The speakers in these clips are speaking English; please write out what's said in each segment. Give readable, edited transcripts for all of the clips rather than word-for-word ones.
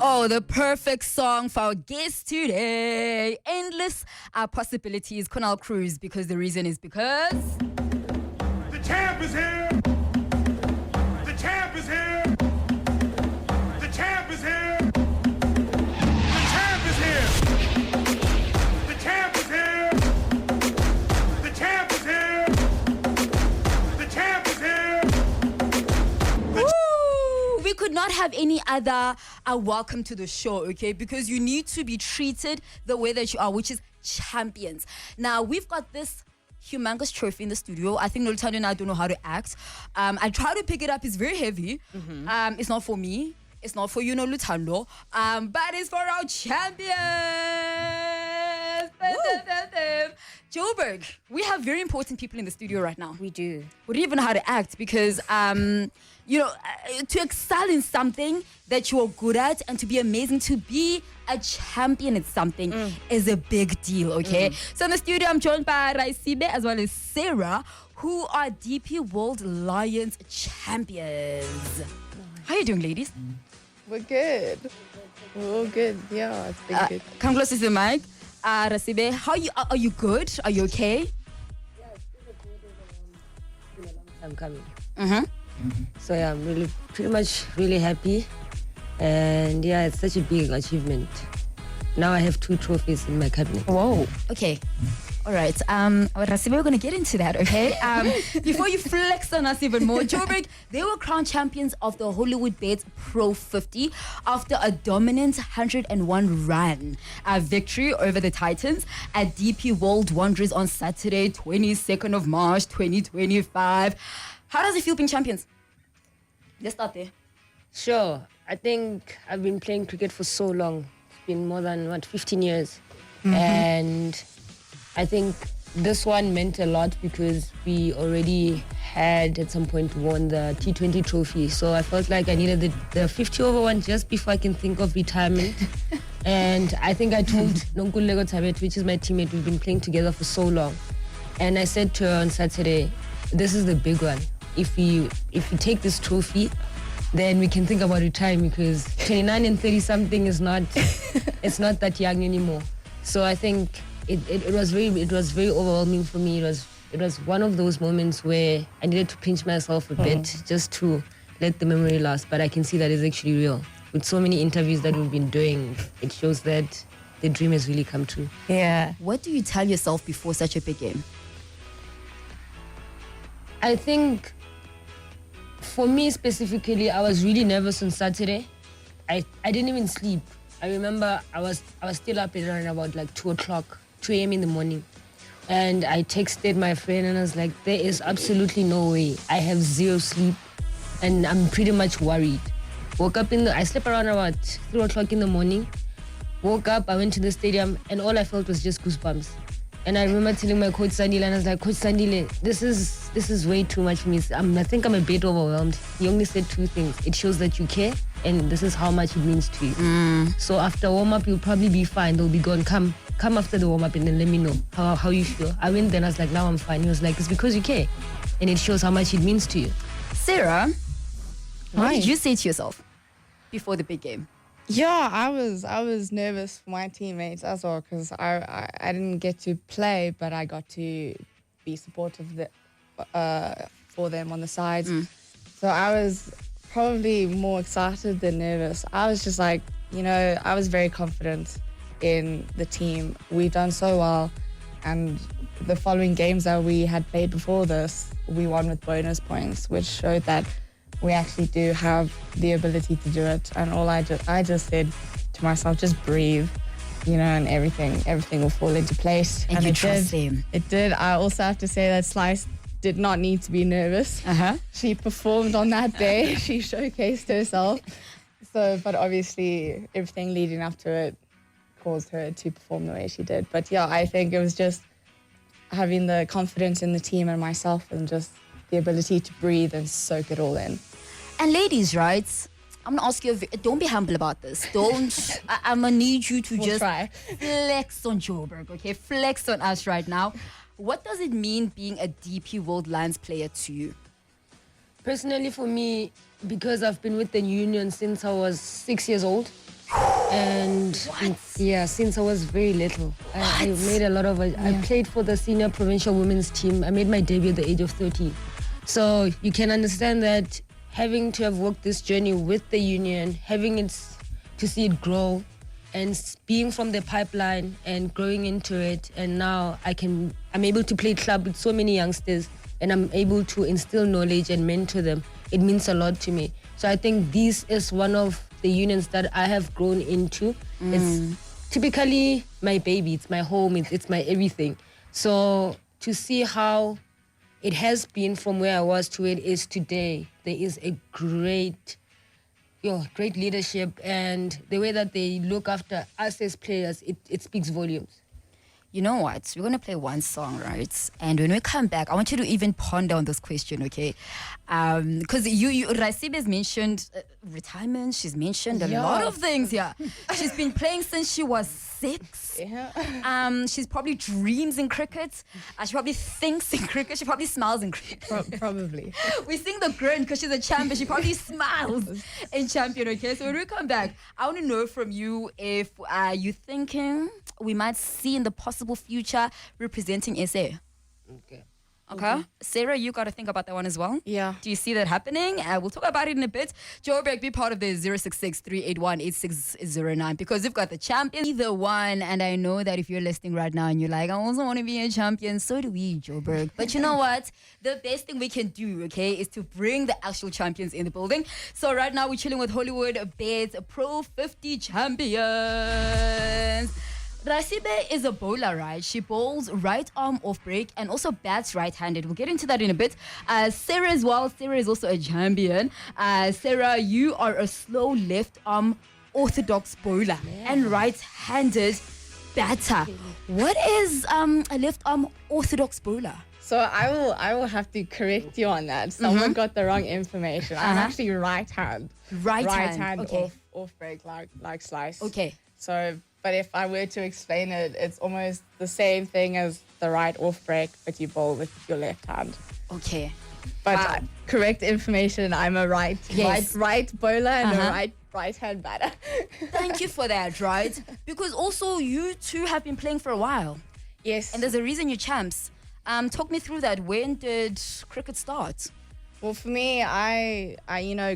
Oh, the perfect song for our guest today. Endless possibilities, Conal Cruz, because the reason is because... The champ is here! The champ is here! The champ is here! The champ is here! The champ is here! The champ is here! The champ is here! We could not have any other welcome to the show, okay? Because you need to be treated the way that you are, which is champions. Now, we've got this humongous trophy in the studio. I think Nolutando and I don't know how to act. I try to pick it up. It's very heavy. It's not for me. It's not for you, Nolutando. But it's for our champions. Joburg, we have very important people in the studio right now. We do. We don't even know how to act because, to excel in something that you're good at and to be amazing, to be a champion at something is a big deal, okay? So in the studio, I'm joined by Raisibe as well as Sarah, who are DP World Lions champions. How are you doing, ladies? We're good. We're all good. Yeah, it's been good. Come close to the mic. Raisibe, are you good? Are you okay? I'm coming. So yeah, I'm pretty much really happy. And yeah, it's such a big achievement. Now I have 2 trophies in my cabinet. Whoa. Okay. All right. Raisibe, we're going to get into that, okay? Before you flex on us even more, Joburg, they were crowned champions of the HWB Pro50 after a dominant 101 run victory over the Titans at DP World Wanderers on Saturday, 22nd of March, 2025. How does it feel being champions? Let's start there. Sure. I think I've been playing cricket for so long. It's been more than, 15 years. And I think this one meant a lot because we already had at some point won the T20 trophy. So I felt like I needed the 50 over one just before I can think of retirement. And I think I told Nonkululeko Tabet, which is my teammate, we've been playing together for so long. And I said to her on Saturday, this is the big one. If we take this trophy, then we can think about retiring because 29 and 30 something is not it's not that young anymore. So I think it was very overwhelming for me. It was one of those moments where I needed to pinch myself a bit just to let the memory last. But I can see that it's actually real. With so many interviews that we've been doing, it shows that the dream has really come true. Yeah. What do you tell yourself before such a big game? I think for me specifically, I was really nervous on Saturday. I didn't even sleep. I remember I was still up at around about like 2 a.m. in the morning. And I texted my friend and I was like, there is absolutely no way. I have 0 sleep and I'm pretty much worried. I slept around about 3 o'clock in the morning. Woke up, I went to the stadium and all I felt was just goosebumps. And I remember telling my coach Sandile, and I was like, Coach Sandile, this is way too much for me. I think I'm a bit overwhelmed. He only said 2 things. It shows that you care, and this is how much it means to you. So after warm-up, you'll probably be fine. They'll be gone. Come after the warm-up and then let me know how you feel. I went there and I was like, now I'm fine. He was like, it's because you care. And it shows how much it means to you. Sarah, what did you say to yourself before the big game? Yeah, I was nervous for my teammates as well because I didn't get to play, but I got to be supportive for them on the sides. So I was probably more excited than nervous. I was just like, I was very confident in the team. We've done so well, and the following games that we had played before this, we won with bonus points, which showed that we actually do have the ability to do it. And I just said to myself, just breathe, and everything will fall into place. And you trust them. It did. I also have to say that Slice did not need to be nervous. She performed on that day. She showcased herself. But obviously everything leading up to it caused her to perform the way she did. But yeah, I think it was just having the confidence in the team and myself and just the ability to breathe and soak it all in. And ladies, right? I'm gonna ask you. Don't be humble about this. Don't. I'm gonna need you to just try. Flex on Joburg, okay? Flex on us right now. What does it mean being a DP World Lions player to you? Personally, for me, because I've been with the union since I was 6 years old, And since I was very little, I made a lot of. I played for the senior provincial women's team. I made my debut at the age of 13. So you can understand that having to have walked this journey with the union, having it to see it grow, and being from the pipeline and growing into it, and now I'm able to play club with so many youngsters, and I'm able to instill knowledge and mentor them. It means a lot to me. So I think this is one of the unions that I have grown into. It's typically my baby, it's my home, it's my everything. So to see how it has been from where I was to where it is today, there is a great leadership, and the way that they look after us as players, it speaks volumes. You know what? We're going to play one song, right? And when we come back, I want you to even ponder on this question, okay? Because Rasibe has mentioned retirement. She's mentioned a lot of things here. She's been playing since she was 6. Yeah. She's probably dreams in cricket. She probably thinks in cricket. She probably smiles in cricket. Probably. We sing the grin because she's a champion. She probably smiles in champion, okay? So when we come back, I want to know from you if you're thinking we might see in the possible future representing SA. Okay. Sarah, you got to think about that one as well. Yeah. Do you see that happening? We'll talk about it in a bit. Joburg, be part of the 066-381-8609 because we've got the champion, either one. And I know that if you're listening right now and you're like, I also want to be a champion, so do we, Joburg. But you know what? The best thing we can do, okay, is to bring the actual champions in the building. So right now we're chilling with Hollywood Beds Pro50 champions. Rasibe is a bowler, right? She bowls right arm off break and also bats right-handed. We'll get into that in a bit. Sarah as well. Sarah is also a champion. Sarah, you are a slow left arm orthodox bowler and right-handed batter. What is a left arm orthodox bowler? So I will have to correct you on that. Someone got the wrong information. I'm actually right hand. Right hand. Okay. Off break like slice. Okay. So, but if I were to explain it, it's almost the same thing as the right off break, but you bowl with your left hand. Okay. But correct information, I'm a right bowler and a right hand batter. Thank you for that, right? Because also you two have been playing for a while. Yes. And there's a reason you're champs. Talk me through that. When did cricket start? Well, for me, I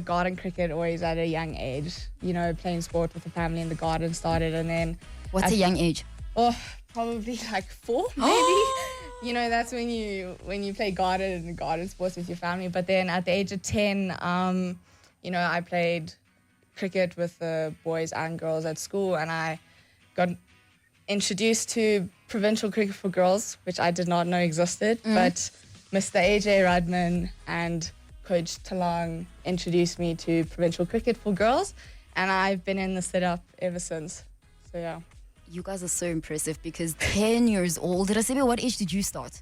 garden cricket always at a young age. Playing sport with the family in the garden started, and then. What's a young age? Oh, probably like 4, maybe. That's when you play garden sports with your family. But then at the age of 10, I played cricket with the boys and girls at school, and I got introduced to provincial cricket for girls, which I did not know existed, but Mr. AJ Rudman and Coach Talang introduced me to provincial cricket for girls, and I've been in the sit-up ever since. So, yeah. You guys are so impressive because 10 years old. Rasibe, what age did you start?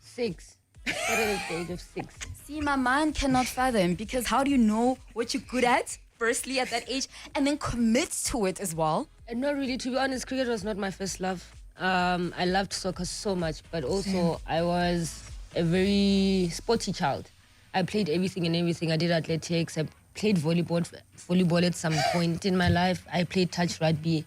6. Started at the age of 6. See, my mind cannot fathom because how do you know what you're good at, firstly, at that age, and then commit to it as well? And not really, to be honest, cricket was not my first love. I loved soccer so much, but also I was a very sporty child. I played everything and everything. I did athletics. I played volleyball at some point in my life. I played touch rugby.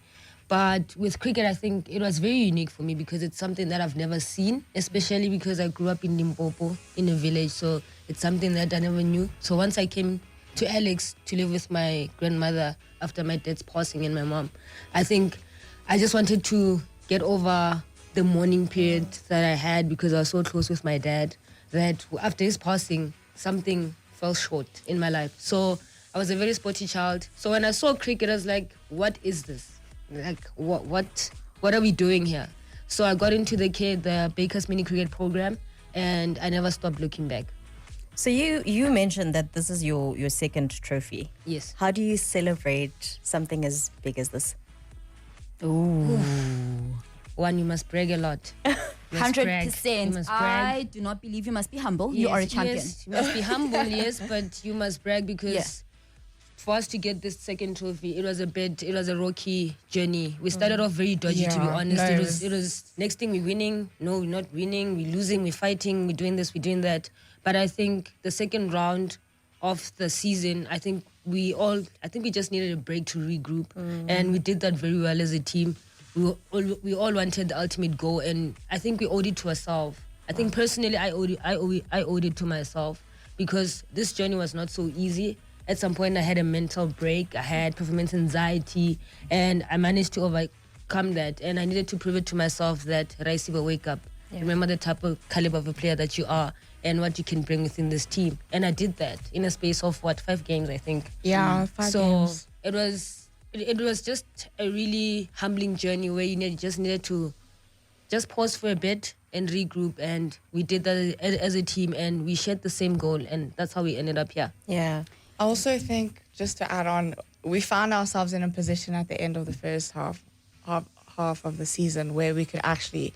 But with cricket, I think it was very unique for me because it's something that I've never seen, especially because I grew up in Limpopo, in a village. So it's something that I never knew. So once I came to Alex to live with my grandmother after my dad's passing and my mom, I think I just wanted to get over the mourning period that I had because I was so close with my dad that after his passing, something fell short in my life. So I was a very sporty child. So when I saw cricket, I was like, what is this? Like, what are we doing here? So I got into the Baker's mini cricket program, and I never stopped looking back. So you mentioned that this is your second trophy. Yes. How do you celebrate something as big as this? Ooh. One, you must brag a lot. 100%. I do not believe you must be humble. You are a champion. Yes, you must be humble, yes, but you must brag because for us to get this second trophy, it was a rocky journey. We started off very dodgy, to be honest. It was next thing we're winning, no, we're not winning, we're losing, we're fighting, we're doing this, we're doing that. But I think the second round of the season, I think I think we just needed a break to regroup, and we did that very well as a team. We all wanted the ultimate goal, and I think we owed it to ourselves. I think personally, I owed it to myself, because this journey was not so easy. At some point, I had a mental break. I had performance anxiety, and I managed to overcome that. And I needed to prove it to myself that, Raisiba, wake up. Remember the type of caliber of a player that you are and what you can bring within this team. And I did that in a space of 5 games, I think. Yeah, 5 games. So it was just a really humbling journey where you just needed to just pause for a bit and regroup. And we did that as a team, and we shared the same goal, and that's how we ended up here. Yeah. I also think, just to add on, we found ourselves in a position at the end of the first half of the season where we could actually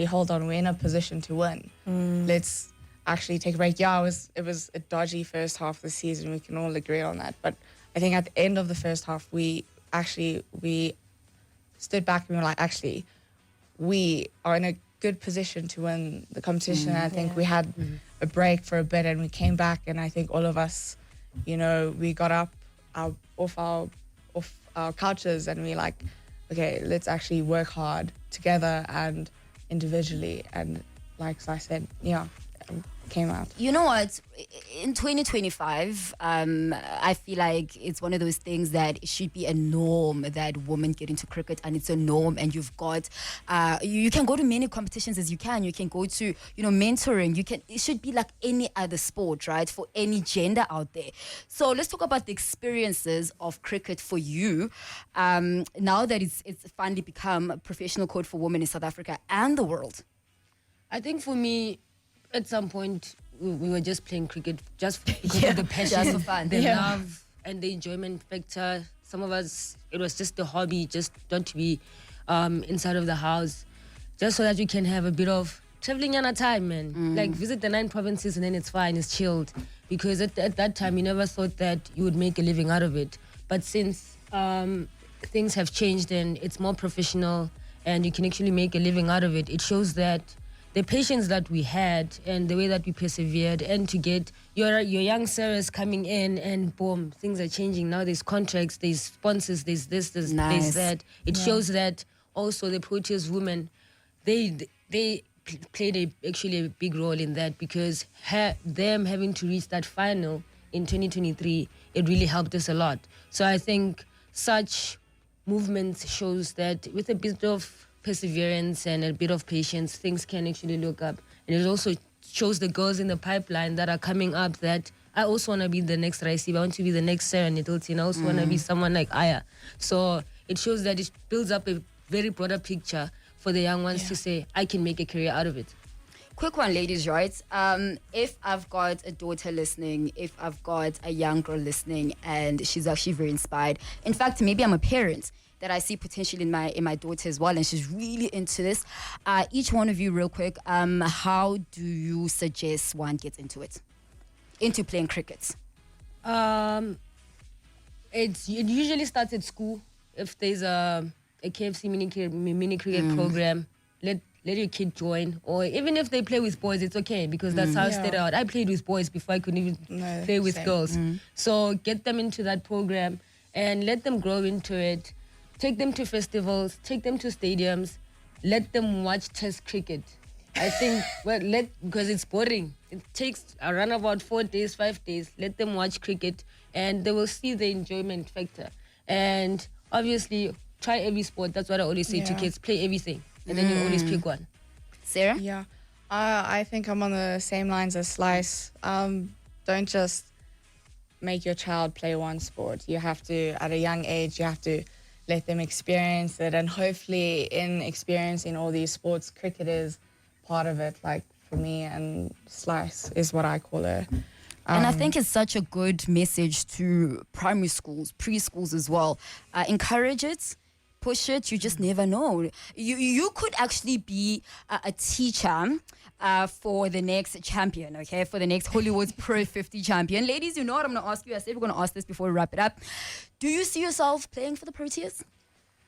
hold on. We're in a position to win. Let's actually take a break. Yeah, it was a dodgy first half of the season. We can all agree on that. But I think at the end of the first half, we stood back and we were like, actually, we are in a good position to win the competition. And I think we had a break for a bit, and we came back, and I think all of us, we got up off our couches, and we like, okay, let's actually work hard together and individually. And like I said, came out. You know what? In 2025, I feel like it's one of those things that it should be a norm that women get into cricket, and it's a norm. And you've got, you can go to many competitions as you can. You can go to, mentoring. It should be like any other sport, right? For any gender out there. So let's talk about the experiences of cricket for you. Now that it's finally become a professional code for women in South Africa and the world. I think for me, at some point, we were just playing cricket just because of the passion, just for fun. the love, and the enjoyment factor. Some of us, it was just the hobby, just not to be inside of the house, just so that you can have a bit of traveling on a time, man. Like, visit the 9 provinces and then it's fine, it's chilled. Because at that time, you never thought that you would make a living out of it. But since things have changed and it's more professional and you can actually make a living out of it, it shows that the patience that we had and the way that we persevered, and to get your young Sarahs coming in, and boom, things are changing. Now there's contracts, there's sponsors, there's this, there's that. It shows that also the Proteas women, they played actually a big role in that, because them having to reach that final in 2023, it really helped us a lot. So I think such movements shows that with a bit of perseverance and a bit of patience, things can actually look up. And it also shows the girls in the pipeline that are coming up that I also want to be the next Raisiba. I want to be the next Sarah Nettleton. I also want to be someone like Aya. So it shows that it builds up a very broader picture for the young ones to say, I can make a career out of it. Quick one, ladies, right? If I've got a daughter listening, if I've got a young girl listening, and she's actually very inspired. In fact, maybe I'm a parent that I see potential in my daughter as well, and she's really into this. Each one of you, real quick, how do you suggest one gets into playing cricket? It usually starts at school. If there's a KFC mini cricket program, let your kid join. Or even if they play with boys, it's okay, because that's how I started out. I played with boys before I could even play with girls. So get them into that program and let them grow into it. Take them to festivals, take them to stadiums, let them watch Test cricket. I think, because it's boring. It takes around about 4 days, 5 days. Let them watch cricket, and they will see the enjoyment factor. And obviously, try every sport. That's what I always say to kids. Play everything, and then you always pick one. Sarah? Yeah, I think I'm on the same lines as Slice. Don't just make your child play one sport. You have to, at a young age, you have to let them experience it, and hopefully in experiencing all these sports, cricket is part of it. Like, for me, and Slice is what I call her. And I think it's such a good message to primary schools, preschools as well. Encourage it, push it. You just never know. You could actually be a teacher for the next champion, okay? For the next Hollywood's Pro50 champion. Ladies, you know what I'm going to ask you. I said we're going to ask this before we wrap it up. Do you see yourself playing for the Proteas?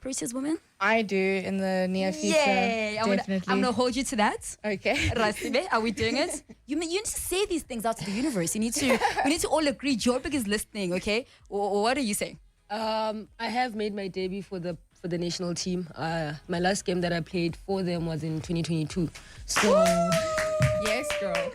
Proteas women? I do in the near future. Yay! I'm Definitely. gonna hold you to that. Okay. Rasibe, are we doing it? You need to say these things out to the universe. We need to all agree. Joburg is listening, okay? Or what are you saying? I have made my debut for the national team. My last game that I played for them was in 2022. So Yes, girl.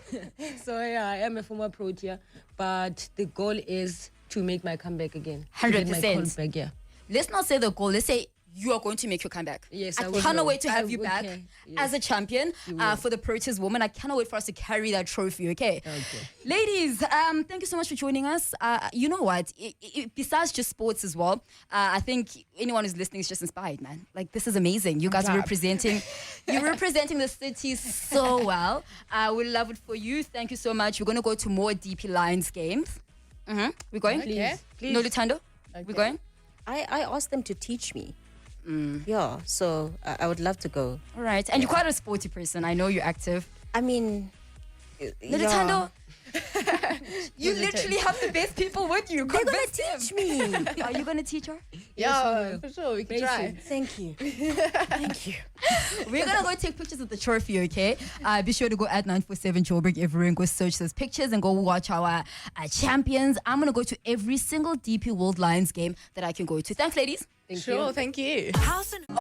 so yeah, I am a former Protea, but the goal is to make my comeback again. To 100%. get my call back, yeah. Let's not say the goal. Let's say you are going to make your comeback. Yes, I I will. cannot wait to have I you will, back okay. Yes. as a champion for the Proteas woman. I cannot wait for us to carry that trophy, okay? Ladies, thank you so much for joining us. You know what? Besides just sports as well, I think anyone who's listening is just inspired, man. Like, this is amazing. You guys are representing the city so well. We love it for you. Thank you so much. We're going to go to more DP Lions games. We're going? Okay. Please. No, Lutando? We're going? I asked them to teach me. Yeah, so I would love to go. All right. And you're quite a sporty person. I know you're active. I mean, Lutando, you literally have the best people with you. they're gonna Convince them. teach me. Are you going to teach her? Yeah, for sure. We can try. Thank you. Thank you. We're going to go take pictures of the trophy, okay? Be sure to go at 947 Joburg everywhere and go search those pictures and go watch our champions. I'm going to go to every single DP World Lions game that I can go to. Thanks, ladies. Thank Sure, you. thank you. House and